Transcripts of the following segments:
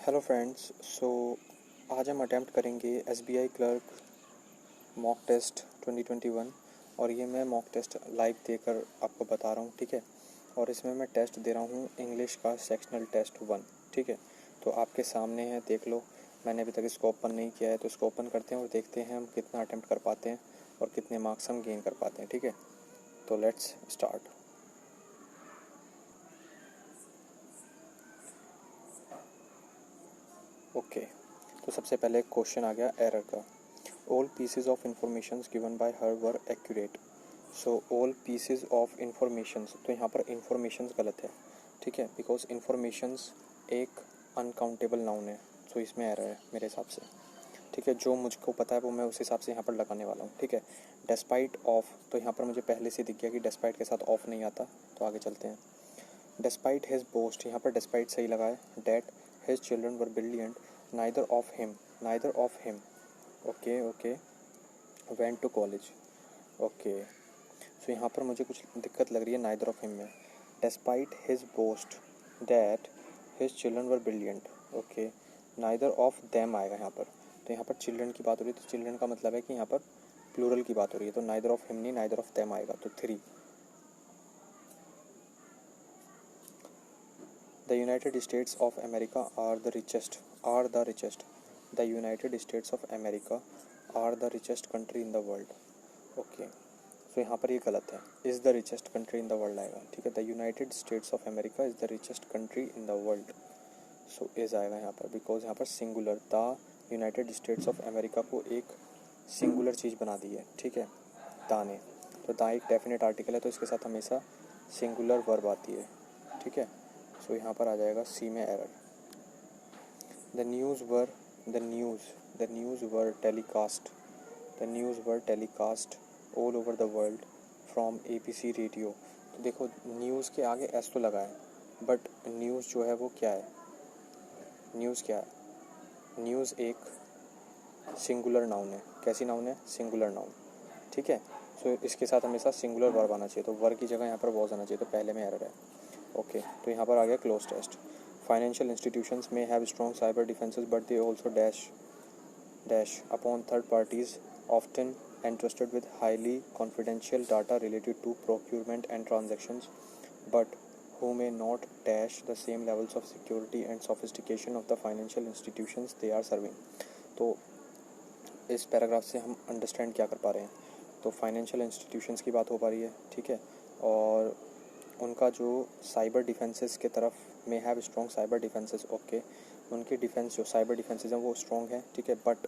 Hello friends. आज हम attempt करेंगे एसबीआई क्लर्क मॉक टेस्ट 2021 और ये मैं मॉक टेस्ट लाइव देकर आपको बता रहा हूँ, ठीक है। और इसमें मैं टेस्ट दे रहा हूँ इंग्लिश का सेक्शनल टेस्ट 1, ठीक है। तो आपके सामने है, देख लो। मैंने अभी तक इसको ओपन नहीं किया है, तो इसको ओपन करते हैं और देखते हैं हम कितना अटैम्प्ट कर पाते हैं और कितने मार्क्स हम गेन कर पाते हैं, ठीक है। तो लेट्स स्टार्ट। ओके, तो सबसे पहले क्वेश्चन आ गया एरर का। All pieces of informations given by her were accurate. So all pieces of informations, तो यहाँ पर इंफॉर्मेशंस गलत है, ठीक है, बिकॉज इंफॉर्मेशंस एक अनकाउंटेबल नाउन है। सो इसमें एरर है मेरे हिसाब से, ठीक है। जो मुझको पता है वो मैं उस हिसाब से यहाँ पर लगाने वाला हूँ, ठीक है। डेस्पाइट ऑफ, तो यहाँ पर मुझे पहले से दिख गया कि डेस्पाइट के साथ ऑफ नहीं आता, तो आगे चलते हैं। डेस्पाइट हिज बोस्ट, यहाँ पर डेस्पाइट सही लगा है। That his children were brilliant, neither of him, neither of him, okay okay, went to college, okay. So यहाँ पर मुझे कुछ दिक्कत लग रही है नाइदर ऑफ हिम में। Despite his boast that his children were brilliant, okay, neither of them आएगा यहाँ पर। तो यहाँ पर चिल्ड्रन की बात हो रही है, तो चिल्ड्रन का मतलब है कि यहाँ पर प्लूरल की बात हो रही है, तो नाइदर ऑफ हिम नहीं, नाइदर ऑफ देम आएगा, तो 3। The United States of America are the richest. The United States of America are the richest country in the world. Okay. So यहाँ पर ये गलत है, is the richest country in the world आएगा, ठीक है। The United States of America is the richest country in the world. So is आएगा यहाँ पर, because यहाँ पर singular, the United States of America को एक सिंगुलर चीज़ बना दी है, ठीक है, दा ने। तो दा एक डेफिनेट आर्टिकल है, तो इसके साथ हमेशा सिंगुलर वर्ब आती है, ठीक है। सो यहाँ पर आ जाएगा सी में error. The news were telecast all over the world from ABC radio. तो देखो, न्यूज़ के आगे एस तो लगा है, बट न्यूज़ जो है वो क्या है, न्यूज़ क्या है, न्यूज़ एक सिंगुलर नाउन है। कैसी नाउन है? सिंगुलर नाउन, ठीक है। सो इसके साथ हमेशा सिंगुलर वर्ब आना चाहिए, तो वर्ब की जगह यहाँ पर वॉज आना चाहिए, तो पहले में एरर है, ओके। तो यहाँ पर आ गया क्लोज टेस्ट। फाइनेंशियल इंस्टीट्यूशंस में have strong cyber defences but they also dash upon third parties often entrusted with highly confidential data related to procurement and transactions, but who may not dash the same levels of security and sophistication of the financial institutions they are serving। तो इस paragraph से हम understand क्या कर पा रहे हैं, तो फाइनेंशियल इंस्टीट्यूशंस की बात हो पा रही है, ठीक है। और उनका जो साइबर डिफेंसेस के तरफ में have strong cyber defences, okay, उनकी डिफेंस जो साइबर डिफेंसेस हैं वो स्ट्रॉन्ग है, ठीक है। But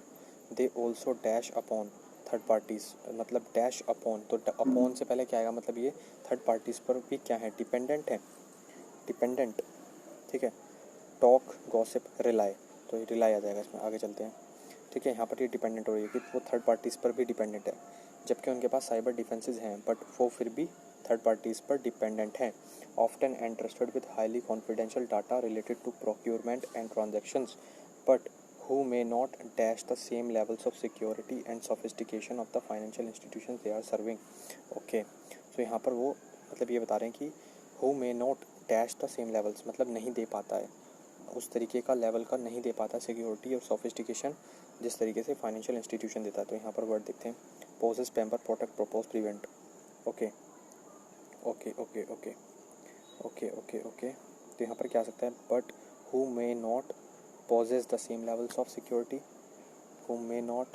they also dash upon third parties, मतलब डैश अपॉन, तो अपॉन से पहले क्या आएगा, मतलब ये थर्ड पार्टीज़ पर भी क्या है, डिपेंडेंट है, डिपेंडेंट, ठीक है। टॉक, गॉसिप, रिलाई, तो रिलाई आ जाएगा इसमें, आगे चलते हैं, ठीक है। यहाँ पर ये डिपेंडेंट हो रही है कि वो थर्ड पार्टीज़ पर भी डिपेंडेंट है, जबकि उनके पास साइबर डिफेंसेस हैं, बट वो फिर भी थर्ड पार्टीज़ पर डिपेंडेंट हैं। Often entrusted with highly confidential data related to procurement and transactions, but who may not dash the same levels of security and sophistication of the financial institutions they are serving, okay। so यहाँ पर वो मतलब ये बता रहे हैं कि who may not dash the same levels, मतलब नहीं दे पाता है उस तरीके का लेवल का, नहीं दे पाता सिक्योरिटी और सोफिस्टिकेशन जिस तरीके से फाइनेंशियल इंस्टीट्यूशन देता है। तो यहाँ पर वर्ड देखते हैं, poses, pamper, protect, propose, prevent, okay okay okay okay okay okay okay. तो यहाँ पर क्या आ सकता है, but who may not possess the same levels of security, who may not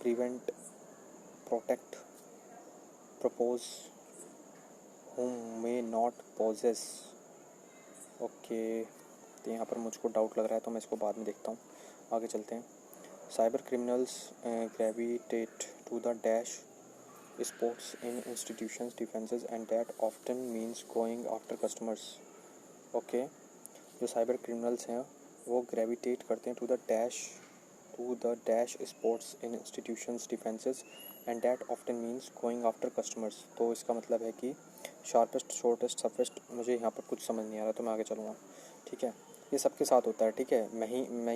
prevent, protect, propose, whom may not possess, okay. तो यहाँ पर मुझको डाउट लग रहा है, तो मैं इसको बाद में देखता हूँ, आगे चलते हैं। Cyber criminals gravitate to the dash sports in institutions defences and that often means going after customers, okay. जो साइबर क्रिमिनल्स हैं वो ग्रेविटेट करते हैं to the dash sports in institutions defences and that often means going after customers. तो इसका मतलब है कि शार्पेस्ट, शॉर्टेस्ट, सफेस्ट, मुझे यहाँ पर कुछ समझ नहीं आ रहा, तो मैं आगे चलूँगा, ठीक है। ये सबके साथ होता है, ठीक है, मैं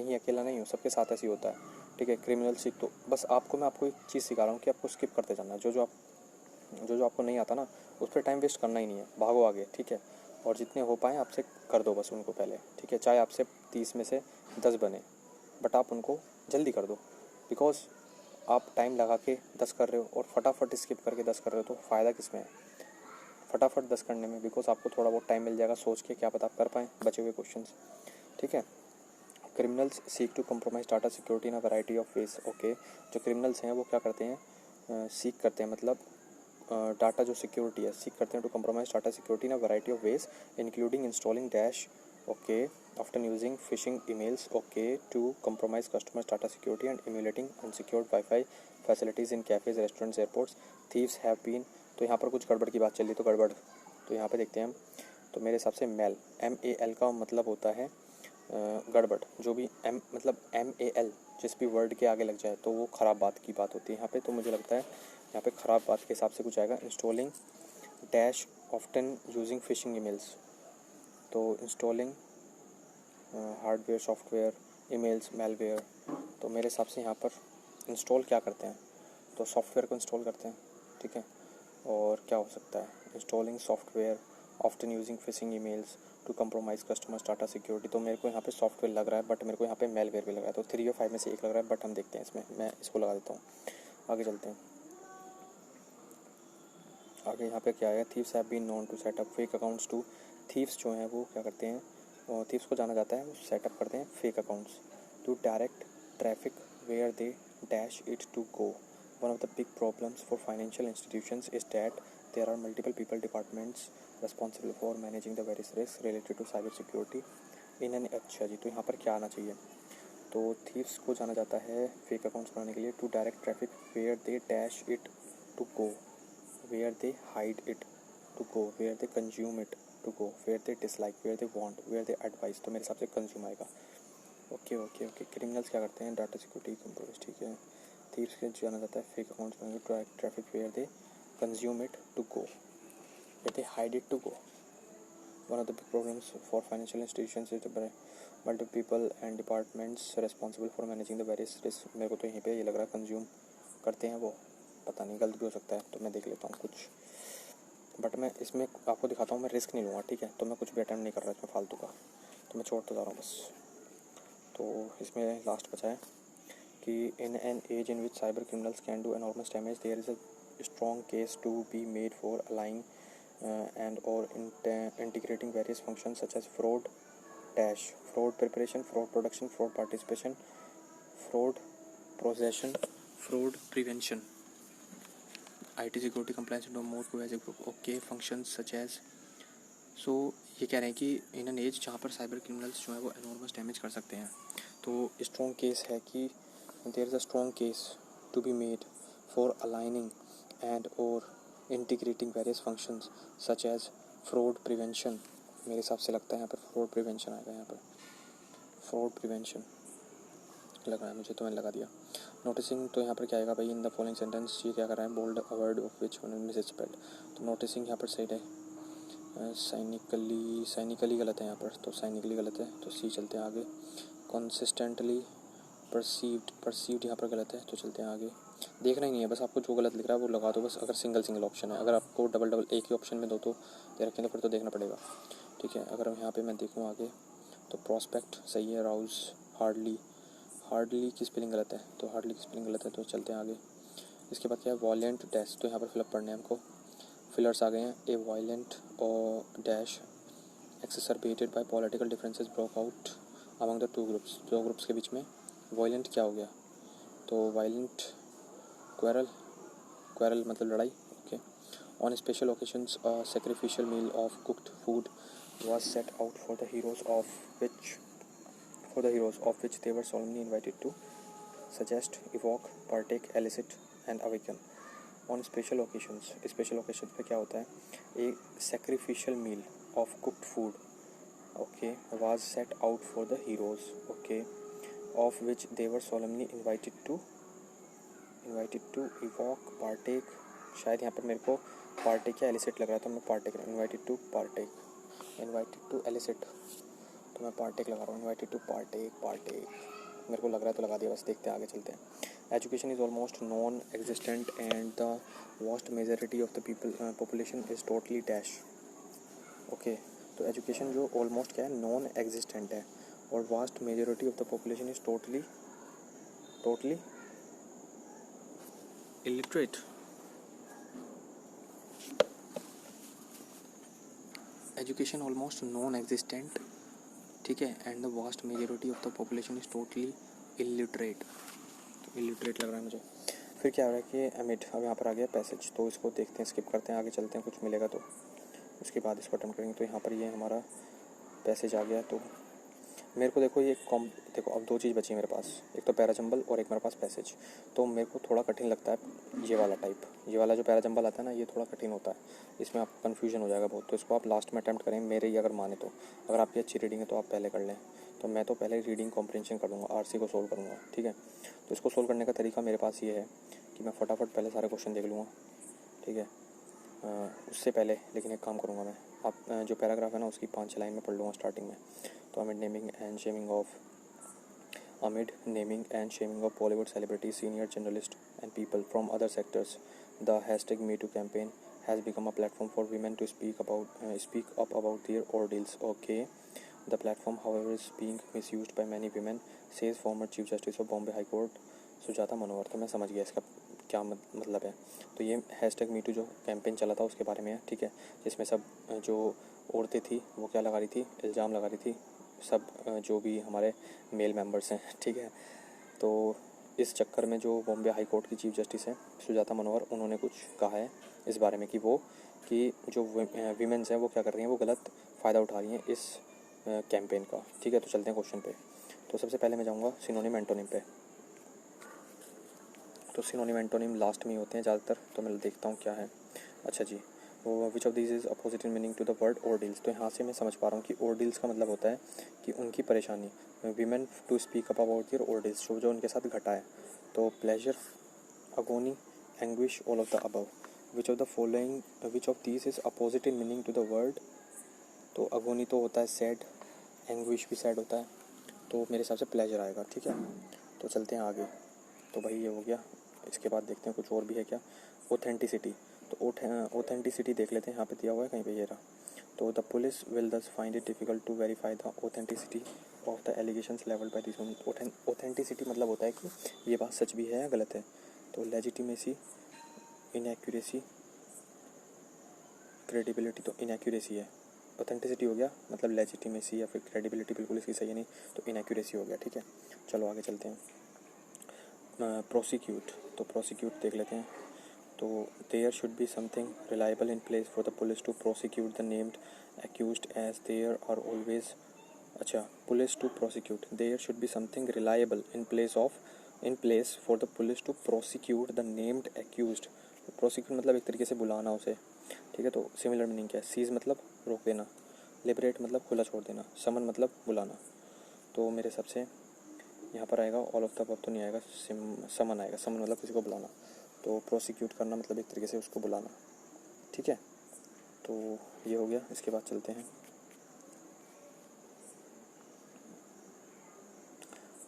ही अकेला नहीं हूँ, सबके साथ ऐसे ही होता है, ठीक है। क्रिमिनल सीख, तो बस मैं आपको एक चीज़ सिखा रहा हूँ कि आपको स्किप करते जाना है, जो आपको नहीं आता ना उस पर टाइम वेस्ट करना ही नहीं है, भागो आगे, ठीक है। और जितने हो पाए आपसे कर दो बस उनको पहले, ठीक है। चाहे आपसे 30 में से 10 बने, बट आप उनको जल्दी कर दो, बिकॉज आप टाइम लगा के 10 कर रहे हो और फटाफट स्किप करके 10 कर रहे हो, तो फ़ायदा किस में है? फटाफट 10 करने में, बिकॉज आपको थोड़ा बहुत टाइम मिल जाएगा सोच के, क्या पता आप कर पाएँ बचे हुए क्वेश्चंस। ठीक है। Criminals seek to compromise data security in a variety of ways. Okay, जो क्रिमिनल्स हैं वो क्या करते हैं, सीक करते हैं, मतलब डाटा जो सिक्योरिटी है, सीक करते हैं to compromise data security in a variety of ways including installing dash, okay, often using phishing emails, okay, to compromise customers' data security and emulating unsecured Wi-Fi facilities in cafes, restaurants, airports. Thieves have been, तो यहाँ पर कुछ गड़बड़ की बात चली, तो गड़बड़, तो यहाँ पे देखते हैं हम। तो मेरे हिसाब से मेल, MAL का मतलब होता है गड़बड़। जो भी मतलब MAL जिस भी वर्ड के आगे लग जाए तो वो ख़राब बात की बात होती है यहाँ पे। तो मुझे लगता है यहाँ पे ख़राब बात के हिसाब से कुछ आएगा, installing dash often using phishing emails. तो installing hardware, software, emails, malware. तो मेरे हिसाब से यहाँ पर इंस्टॉल क्या करते हैं, तो सॉफ्टवेयर को इंस्टॉल करते हैं। ठीक है, और क्या हो सकता है, installing software often using phishing emails to compromise customers data security. तो मेरे को यहाँ पे सॉफ्टवेयर लग रहा है, बट मेरे को यहाँ पे मेलवेयर भी लग रहा है। तो 3 और 5 में से एक लग रहा है, बट हम देखते हैं इसमें, मैं इसको लगा देता हूँ। आगे चलते हैं। आगे यहाँ पे क्या है, thieves have been known to set up fake accounts to. Thieves जो हैं वो क्या करते हैं, और थीव्स को जाना जाता है वो सेटअप करते हैं fake accounts to direct traffic where they dash it to go. One of the big problems for financial institutions is that there are multiple people departments responsible for managing the various risk related to cyber security in an. अच्छा जी, तो यहाँ पर क्या आना चाहिए, तो thieves को जाना जाता है फेक अकाउंट्स बनाने के लिए to direct traffic where they dash it to go, where they hide it to go, where they consume it to go, where they dislike, where they want, where they advise। तो मेरे हिसाब से consume आएगा। Okay okay okay. Criminals क्या करते हैं, data security compromise. ठीक है, थीव्स के जाना जाता है फेक अकाउंट्स बनाने traffic where they consume it to go, where they hide it to go। One of the big problems for financial institutions is the multiple people and departments responsible for managing the various risks। मेरे को तो यहीं पे ये लग रहा है consume करते हैं वो, पता नहीं गलत भी हो सकता है, तो मैं देख लेता हूँ कुछ, बट मैं इसमें आपको दिखाता हूँ, मैं रिस्क नहीं लूँगा। ठीक है, तो मैं कुछ भी अटेम्प्ट नहीं कर रहा इसमें फालतू का, तो मैं छोड़ता जा रहा हूँ बस। तो इसमें लास्ट बचा है कि in an age in which cyber criminals can do enormous damage there is a strong case to be made for aligning and और integrating various function such as fraud dash, fraud preparation, fraud production, fraud participation, fraud procession, fraud prevention, IT security compliance no more to as a group. Okay, function such as. So ये कह रहे हैं कि in an as जहाँ पर cyber criminals जो है वो एनॉर्मस डैमेज कर सकते हैं, तो स्ट्रॉन्ग केस है कि there is a strong case to be made for aligning and और integrating various functions such as fraud prevention. मेरे हिसाब से लगता है यहाँ पर फ्रॉड प्रिवेंशन आएगा, यहाँ पर फ्रॉड प्रिवेंशन लग रहा है मुझे, तो मैंने लगा दिया। नोटिसिंग, तो यहाँ पर क्या आएगा भाई, इन द फॉलोइंग सेंटेंस, ये क्या कर रहा है, bold a word of which one misspelled. तो नोटिसिंग यहाँ पर सही है, साइनिकली गलत है यहाँ पर, तो साइनिकली गलत है, तो सी चलते हैं आगे। कंसिस्टेंटली परसीव्ड यहाँ पर गलत है, तो चलते हैं आगे। देखना ही नहीं है, बस आपको जो गलत लिख रहा है वो लगा दो बस, अगर सिंगल ऑप्शन है। अगर आपको डबल एक ही ऑप्शन में दो तो दे रखें तो फिर तो देखना पड़ेगा। ठीक है, अगर यहाँ पे मैं देखूँ आगे तो प्रॉस्पेक्ट सही है, राउज हार्डली की स्पेलिंग गलत है, तो हार्डली की स्पेलिंग गलत है, तो चलते हैं आगे। इसके बाद क्या है, वॉयलेंट डैश, तो यहाँ पर फिलअप पढ़ने हैं हमको, फिलर्स आ गए हैं। ए वॉयलेंट और dash exacerbated by political differences broke out among the two groups. दो ग्रुप्स के बीच में वॉयलेंट क्या हो गया, तो वायलेंट क्वेरल मतलब लड़ाई। Okay, on special occasions a sacrificial meal of cooked food was set out for the heroes of which they were solemnly invited to suggest, evoke, partake, elicit and awaken। On special occasions पे क्या होता है, a sacrificial meal of cooked food, okay, was set out for the heroes, okay, of which they were solemnly invited to evoke, partake। शायद यहाँ पर मेरे को partake या elicit लग रहा था, मैं partake invited to elicit, तो मैं पार्टेक लगा रहा हूँ, इन्वाइटेड टू पार्टेक मेरे को लग रहा है, तो लगा दिया बस। देखते हैं आगे चलते हैं। Education is almost non existent and the vast majority of the population is totally dash. Okay, तो एजुकेशन जो ऑलमोस्ट क्या है, नॉन एग्जिस्टेंट है और vast majority of the population is totally illiterate. Education almost non-existent, ठीक है, and the vast majority of the population is totally illiterate. तो illiterate लग रहा है मुझे. फिर क्या हो रहा है कि एमिट, अब यहाँ पर आ गया पैसेज, तो इसको देखते हैं, स्किप करते हैं, आगे चलते हैं, कुछ मिलेगा तो उसके बाद इसको अटेम्प्ट करेंगे. तो यहाँ पर ये हमारा पैसेज आ गया. तो मेरे को देखो ये देखो अब दो चीज़ बची है मेरे पास, एक तो पैराजंबल और एक मेरे पास पैसेज. तो मेरे को थोड़ा कठिन लगता है ये वाला टाइप, ये वाला जो पैराजंबल आता है ना, ये थोड़ा कठिन होता है, इसमें आपको कन्फ्यूजन हो जाएगा बहुत. तो इसको आप लास्ट में अटैम्प्ट करें मेरे ही अगर माने तो. अगर आपकी अच्छी रीडिंग है तो आप पहले कर लें. तो मैं तो पहले रीडिंग कॉम्प्रिहेंशन कर दूँगा, आरसी को सोल्व करूँगा, ठीक है. तो इसको सोल्व करने का तरीका मेरे पास ये है कि मैं फटाफट पहले सारे क्वेश्चन देख लूँगा, ठीक है. उससे पहले लेकिन एक काम करूँगा मैं, आप जो पैराग्राफ है ना उसकी 5 लाइन में पढ़ लूँगा स्टार्टिंग में. तो amid naming and shaming of Bollywood celebrities, senior journalists and people from other sectors, the hashtag #MeToo campaign has become a platform for women to speak up about their ordeals. Okay, the platform, however, is being misused by many women, says former Chief Justice of Bombay High Court Sujata मनोहर. तो मैं समझ गया इसका क्या मतलब है. तो ये #MeToo जो कैंपेन चला था उसके बारे में है, ठीक है, जिसमें सब जो औरतें थी वो क्या लगा रही थी, इल्ज़ाम लगा रही थी, सब जो भी हमारे मेल मेंबर्स हैं, ठीक है. तो इस चक्कर में जो बॉम्बे हाई कोर्ट की चीफ जस्टिस हैं सुजाता मनोहर, उन्होंने कुछ कहा है इस बारे में कि जो वीमेंस हैं वो क्या कर रही हैं, वो गलत फ़ायदा उठा रही हैं इस कैंपेन का, ठीक है. तो चलते हैं क्वेश्चन पे. तो सबसे पहले मैं जाऊँगा सिनोनिम एंटोनिम पे. तो सिनोनिम एंटोनिम लास्ट में ही होते हैं ज़्यादातर, तो मैं देखता हूँ क्या है. अच्छा जी, वो which of this is opposite in meaning to the word ordeals. तो यहाँ से मैं समझ पा रहा हूँ कि ऑर्डिल्स का मतलब होता है कि उनकी परेशानी, women to speak up about their ordeals, जो उनके साथ घटा है. तो pleasure, agony, anguish, all of the above. Which of this is opposite in meaning to the word. तो अगोनी तो होता है सैड, एंग्विश भी सैड होता है, तो मेरे हिसाब से प्लेजर आएगा, ठीक है. तो चलते हैं आगे. तो भाई ये हो गया. इसके बाद देखते हैं कुछ और भी है क्या. ऑथेंटिसिटी. तो ऑथेंटिसिटी देख लेते हैं, यहाँ पे दिया हुआ है कहीं पे, ये रहा. तो the police will thus find it difficult to verify the authenticity of the allegations levelled by this woman. Authenticity मतलब होता है कि ये बात सच भी है या गलत है. तो लेजिटिमेसी, इनएक्यूरेसी, क्रेडिबिलिटी. तो इनएक्यूरेसी है. ऑथेंटिसिटी हो गया, मतलब लेजिटिमेसी या फिर क्रेडिबिलिटी बिल्कुल इसकी सही है नहीं, तो इनएक्यूरेसी हो गया, ठीक है. चलो आगे चलते हैं. प्रोसिक्यूट. तो प्रोसिक्यूट देख लेते हैं. तो there should be something reliable in place for the police to prosecute the named accused as there are always. अच्छा, police to prosecute, there should be something reliable in place for the police to prosecute the named accused. Prosecute मतलब एक तरीके से बुलाना उसे, ठीक है. तो सिमिलर मीनिंग क्या है. सीज मतलब रोक देना, लिबरेट मतलब खुला छोड़ देना, समन मतलब बुलाना. तो मेरे हिसाब से यहाँ पर आएगा ऑल ऑफ द अबव तो नहीं आएगा, समन आएगा. समन मतलब किसी को बुलाना, तो प्रोसिक्यूट करना मतलब एक तरीके से उसको बुलाना, ठीक है. तो ये हो गया. इसके बाद चलते हैं.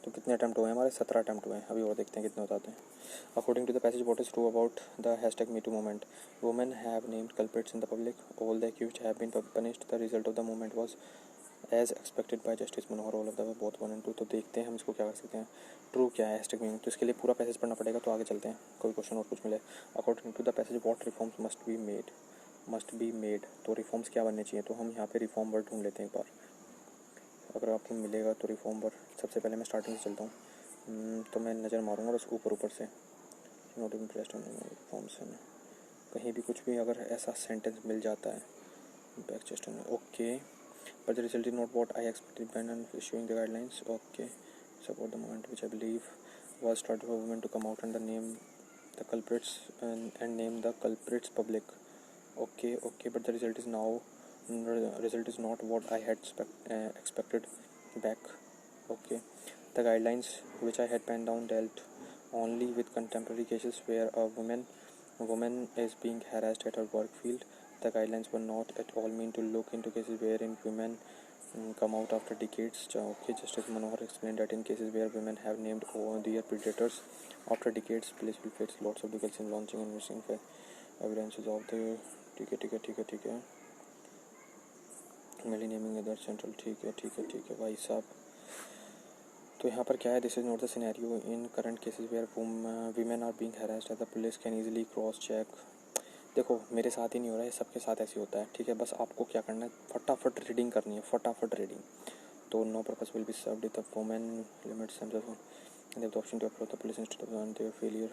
तो कितने अटैम्प्ट हुए हैं हमारे, 17 अटैम्प्ट हुए हैं. अभी और देखते हैं कितने होते हैं. According to the passage, what is true about the #MeToo movement. Women have named culprits in the public, all the accused have been punished, the result of the movement was as expected by justice Manohar, all of the both 1 and 2. तो देखते हैं हम इसको क्या कर सकते हैं. True क्या है #MeToo, तो इसके लिए पूरा पैसेज पढ़ना पड़ेगा. तो आगे चलते हैं, कोई क्वेश्चन और कुछ मिले. According to the passage, what reforms must be made. तो रिफॉर्म्स क्या बनने चाहिए. तो हम यहाँ पे रिफॉर्म वर्ड ढूंढ लेते हैं एक बार, अगर आपको मिलेगा तो रिफॉर्म वर्ड. सबसे पहले मैं स्टार्टिंग से चलता हूँ. तो मैं नज़र मारूंगा बस ऊपर से. नॉट इंटरेस्ट रिफॉर्म्स है, कहीं भी कुछ भी अगर ऐसा सेंटेंस मिल जाता है. Back chest okay, but the result is not what I expected when issuing the guidelines. Okay, support the movement which I believe was started for women to come out and name the culprits and name the culprits public. Okay, but the result is not what I had expected back. Okay, the guidelines which I had penned down dealt only with contemporary cases where a woman is being harassed at her work field. The guidelines were not at all meant to look into cases wherein women come out after decades. Okay, Justice Manohar explained that in cases where women have named their predators after decades, police will face lots of difficulties in launching and investing evidences of the. ठीक है. Merely naming other central. ठीक है भाई साहब. तो यहाँ पर क्या है, this is not the scenario in current cases where women are being harassed as the police can easily cross check. देखो मेरे साथ ही नहीं हो रहा है, सबके साथ ऐसे होता है, ठीक है। बस आपको क्या करना है, फटाफट रीडिंग करनी है, फटाफट रीडिंग। तो no purpose will be served if the women limits themselves and the option to approach the police instead of their failure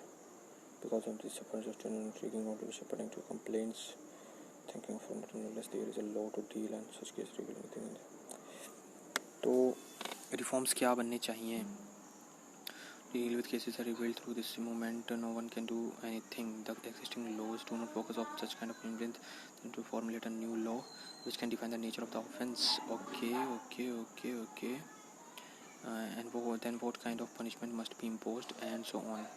because of this suppression taking notice according to complaints thinking of unless there is a law to deal and such case regulating। तो reforms क्या बनने चाहिए? Deal with cases are revealed through this movement. No one can do anything. The existing laws do not focus on such kind of complaints. Then to formulate a new law which can define the nature of the offence. Okay. And then what kind of punishment must be imposed and so on.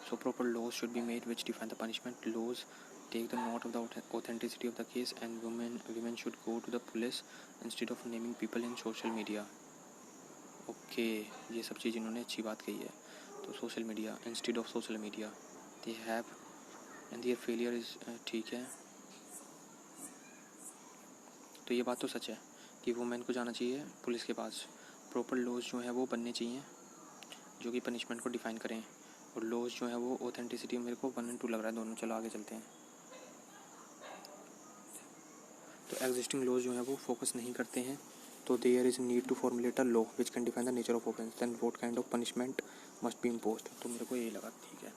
So proper laws should be made which define the punishment. Laws take the note of the authenticity of the case, and women should go to the police instead of naming people in social media. Okay ये सब चीज़ इन्होंने अच्छी बात कही है। तो social media instead of social media they have and their failure is, ठीक है। तो ये बात तो सच है कि वुमेन को जाना चाहिए पुलिस के पास। प्रॉपर लॉज जो है वो बनने चाहिए जो कि पनिशमेंट को डिफाइन करें, और लॉज जो है वो ऑथेंटिसिटी मेरे को 1 और 2 लग रहा है दोनों। चलो आगे चलते हैं। तो एग्जिस्टिंग लॉज जो है वो फोकस नहीं करते हैं। तो there is need to formulate a law which can define the nature of offence then what kind of punishment must be imposed. तो मेरे को यही लगा, ठीक है।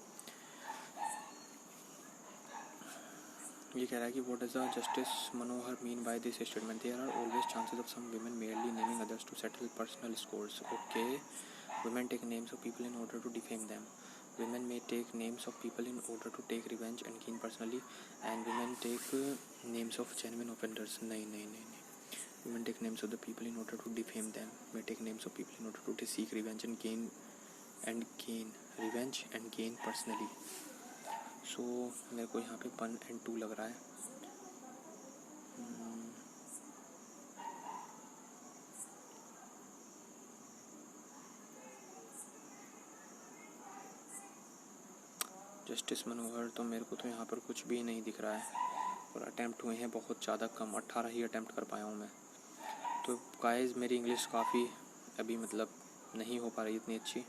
ये कह रहा है कि what is the justice Manohar mean by this statement, there are always chances of some women merely naming others to settle personal scores. Okay, women take names of people in order to defame them. Women may take names of people in order to take revenge and gain personally, and women take names of genuine offenders. नहीं, women take names of the people in order to defame them, may take names of people in order to seek revenge and gain revenge and gain personally. सो मेरे को यहाँ पे 1 और 2 लग रहा है। Justice मनोहर तो मेरे को तो यहाँ पर कुछ भी नहीं दिख रहा है, और अटैम्प्ट हुए हैं बहुत ज़्यादा कम, 18 ही अटैम्प्ट कर पाया हूँ मैं। तो गाइस मेरी इंग्लिश काफ़ी अभी मतलब नहीं हो पा रही इतनी अच्छी,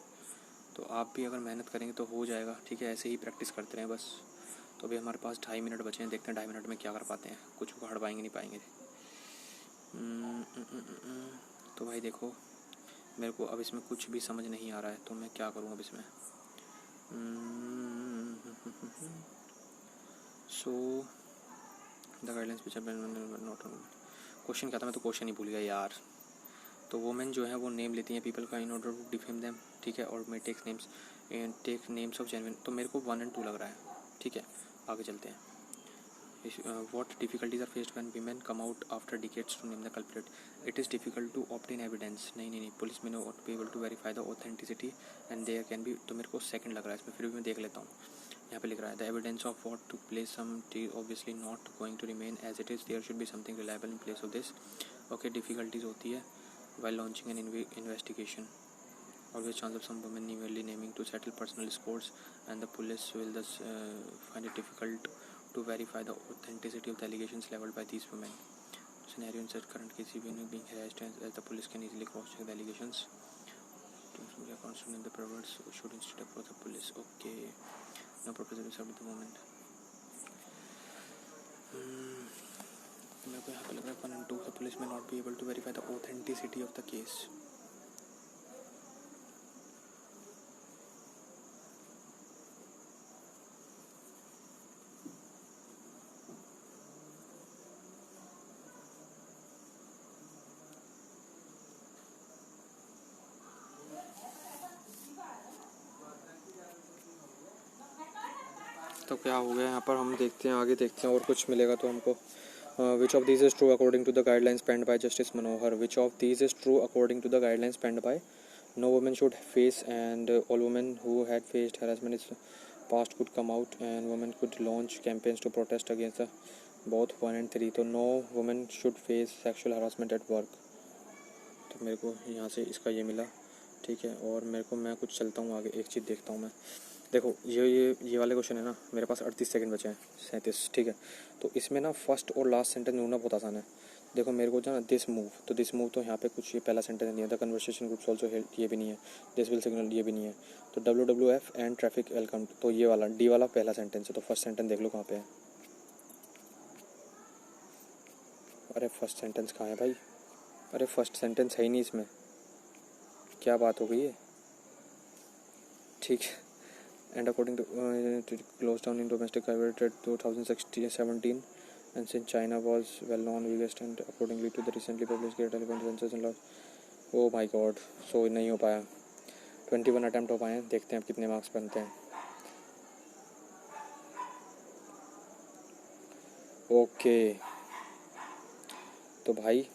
तो आप भी अगर मेहनत करेंगे तो हो जाएगा, ठीक है। ऐसे ही प्रैक्टिस करते रहें बस। तो अभी हमारे पास 2.5 मिनट बचे हैं, देखते हैं 2.5 मिनट में क्या कर पाते हैं, कुछ उखाड़ पाएंगे नहीं पाएंगे। तो भाई देखो मेरे को अब इसमें कुछ भी समझ नहीं आ रहा है, तो मैं क्या करूँ अब इसमें। So the guidelines which have been not, question क्या था, मैं तो क्वेश्चन ही भूल गया यार। तो वुमेन जो है वो नेम लेती हैं पीपल का in order to defame them, ठीक है, और may take names of genuine. तो मेरे को 1 और 2 लग रहा है, ठीक है। आगे चलते हैं। What difficulties are faced when women come out after decades to name the culprit? It is difficult to obtain evidence. नहीं, police may not be able to verify the authenticity and there can be, तो मेरे को second लग रहा है इसमें, फिर भी मैं देख लेता हूँ। यहाँ पे लिख रहा है the evidence of what took place some obviously not going to remain as it is. There should be something reliable in place of this. Okay, difficulties होती है while launching an investigation. Always chance of some women merely naming to settle personal scores, and the police will thus find it difficult to verify the authenticity of the allegations leveled by these women. Scenario in such current case, women being harassed as the police can easily cross-check the allegations. We are concerned in the perverts should instead approach the police. Okay, no proposal is served at the moment. मेरे को यहाँ पे लग रहा है 1 and 2, the police may not be able to verify the authenticity of the case. तो क्या हो गया यहाँ पर, हम देखते हैं आगे, देखते हैं और कुछ मिलेगा तो हमको। Which of these is true according to the guidelines penned by justice Manohar. Which of these is true according to the guidelines penned by no women should face and all women who had faced harassment is past could come out and women could launch campaigns to protest against the both 1 and 3. तो no women should face sexual harassment at work. तो मेरे को यहाँ से इसका ये मिला, ठीक है। और मेरे को, मैं कुछ चलता हूँ आगे, एक चीज़ देखता हूँ मैं। देखो ये वाले क्वेश्चन है ना, मेरे पास 38 सेकंड बचे हैं, 37, ठीक है। तो इसमें ना फर्स्ट और लास्ट सेंटेंस ढूंढना बहुत आसान है। देखो मेरे को ना दिस मूव, तो दिस मूव तो यहाँ पे कुछ ये पहला सेंटेंस नहीं है। The conversation groups also help, ये भी नहीं है। दिस विल सिग्नल, ये भी नहीं है। तो WWF एंड ट्रैफिक वेलकम, तो ये वाला डी वाला पहला सेंटेंस है। तो फर्स्ट सेंटेंस देख लो कहाँ पे है। अरे फर्स्ट सेंटेंस कहाँ है भाई? अरे फर्स्ट सेंटेंस है ही नहीं इसमें, क्या बात हो गई है? ठीक है। And according to close down in domestic highway trade 2017 and since China was well known biggest and accordingly to the recently published Great Elephant Census and Laws. Oh my god, so नहीं हो पाया। 21 attempt हो पाए हैं, देखते हैं अब कितने मार्क्स बनते हैं। ओके तो भाई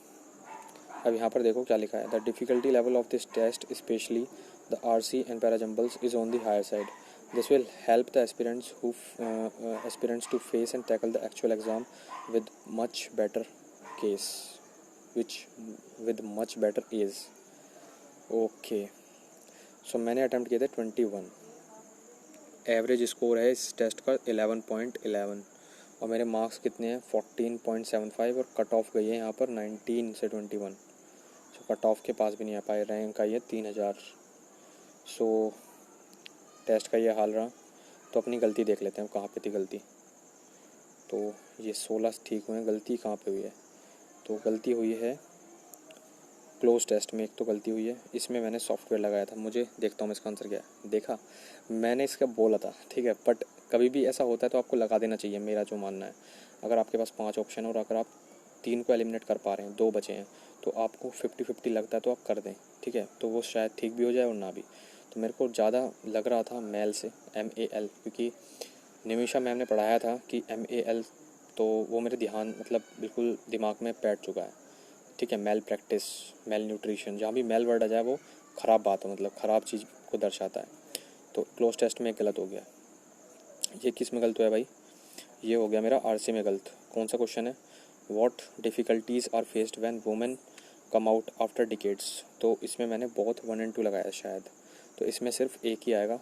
अब यहाँ पर देखो क्या लिखा है। The difficulty level of this test specially the RC and parajumbles is on the higher side. This will help the aspirants to face and tackle the actual exam with much better case, with much better ease. Okay. So मैंने attempt किए थे 21। Average score है इस test का 11.11 और मेरे marks कितने हैं 14.75 और कट ऑफ गई है यहाँ पर 19 से 21। सो कट ऑफ के पास भी नहीं आ पाए। रैंक आई है 3000। सो टेस्ट का ये हाल रहा। तो अपनी गलती देख लेते हैं कहाँ पे थी गलती। तो ये 16 ठीक हुए हैं, गलती कहाँ पे हुई है? तो गलती हुई है क्लोज टेस्ट में, एक तो गलती हुई है। इसमें मैंने सॉफ्टवेयर लगाया था। मुझे देखता हूँ इसका आंसर क्या है। देखा मैंने इसका बोला था, ठीक है, बट कभी भी ऐसा होता है तो आपको लगा देना चाहिए, मेरा जो मानना है। अगर आपके पास 5 ऑप्शन और अगर आप 3 को एलिमिनेट कर पा रहे हैं, 2 बचे हैं, तो आपको 50-50 लगता है तो आप कर दें, ठीक है। तो वो शायद ठीक भी हो जाए और ना भी। तो मेरे को ज़्यादा लग रहा था मेल से, MAL, क्योंकि निमिषा मैम ने पढ़ाया था कि MAL, तो वो मेरे ध्यान मतलब बिल्कुल दिमाग में बैठ चुका है, ठीक है। मेल प्रैक्टिस, मेल न्यूट्रिशन, जहाँ भी मेल वर्ड आ जाए वो ख़राब बात है, मतलब ख़राब चीज़ को दर्शाता है। तो क्लोज टेस्ट में गलत हो गया। ये किस में गलत हुआ है भाई? ये हो गया मेरा RC में गलत। कौन सा क्वेश्चन है? What difficulties are faced when women come out after decades. तो इसमें मैंने बहुत 1 और 2 लगाया शायद, तो इसमें सिर्फ एक ही आएगा।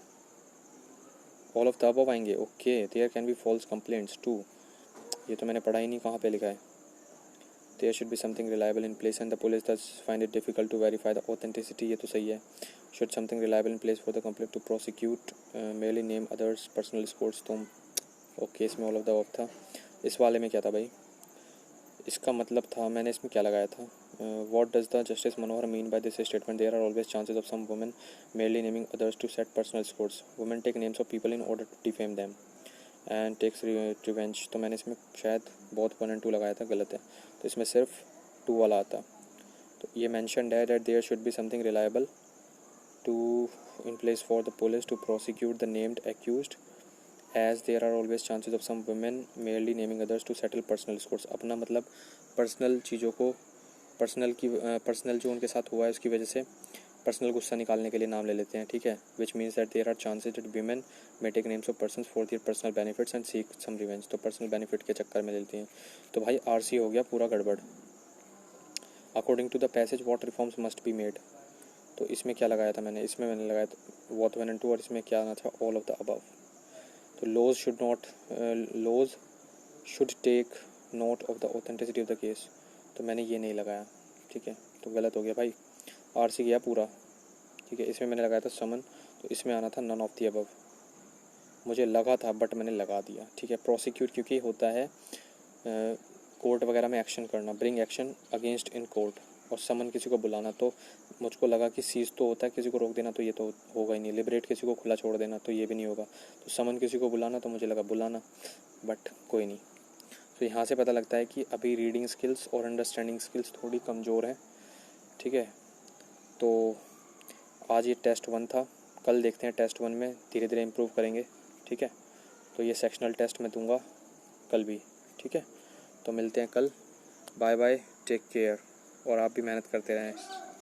ऑल ऑफ द अबव आएंगे। Okay, there can be false complaints too. ये तो मैंने पढ़ा ही नहीं, कहाँ पे लिखा है? There should be something reliable in place and the police does find it difficult to verify the authenticity. ये तो सही है। Should something reliable in place for the complaint to prosecute, merely name others personal scores. तुम okay, इसमें all of the of था। इस वाले में क्या था भाई? इसका मतलब था, मैंने इसमें क्या लगाया था? What does the Justice Manohar mean by this statement? There are always chances of some women merely naming others to set personal scores. Women take names of people in order to defame them and takes revenge. तो मैंने इसमें शायद बहुत 1 और 2 लगाया था, गलत है। तो इसमें सिर्फ 2 वाला आता। तो ये मैंशनड है that there should be something reliable to in place for the police to prosecute the named accused as there are always chances of some women merely naming others to settle personal scores. अपना मतलब personal चीज़ों को, personal जो उनके साथ हुआ है उसकी वजह से पर्सनल गुस्सा निकालने के लिए नाम ले लेते हैं, ठीक है। Which means that there are chances that women may take names of persons for their personal benefits and seek some revenge. तो पर्सनल बेनिफिट के चक्कर में लेती हैं। तो भाई RC हो गया पूरा गड़बड़। According to the passage what reforms must be made. तो इसमें क्या लगाया था मैंने? इसमें मैंने लगाया था व्हाट 1 और 2 और इसमें क्या आना था? All of the above. तो laws should take note of the authenticity of the case. तो मैंने ये नहीं लगाया, ठीक है। तो गलत हो गया भाई। RC गया पूरा, ठीक है। इसमें मैंने लगाया था समन, तो इसमें आना था नन ऑफ द अबव। मुझे लगा था बट मैंने लगा दिया, ठीक है। प्रोसिक्यूट क्योंकि होता है कोर्ट वगैरह में एक्शन करना, bring action against in court, और समन किसी को बुलाना। तो मुझको लगा कि सीज तो होता है किसी को रोक देना, तो ये तो होगा ही नहीं। लिबरेट किसी को खुला छोड़ देना, तो ये भी नहीं होगा। तो समन किसी को बुलाना, तो मुझे लगा बुलाना, बट कोई नहीं। तो यहाँ से पता लगता है कि अभी रीडिंग स्किल्स और अंडरस्टैंडिंग स्किल्स थोड़ी कमज़ोर है, ठीक है। तो आज ये टेस्ट 1 था, कल देखते हैं टेस्ट 1 में धीरे धीरे इम्प्रूव करेंगे, ठीक है। तो ये सेक्शनल टेस्ट मैं दूंगा कल भी, ठीक है। तो मिलते हैं कल। बाय बाय, टेक केयर, और आप भी मेहनत करते रहें।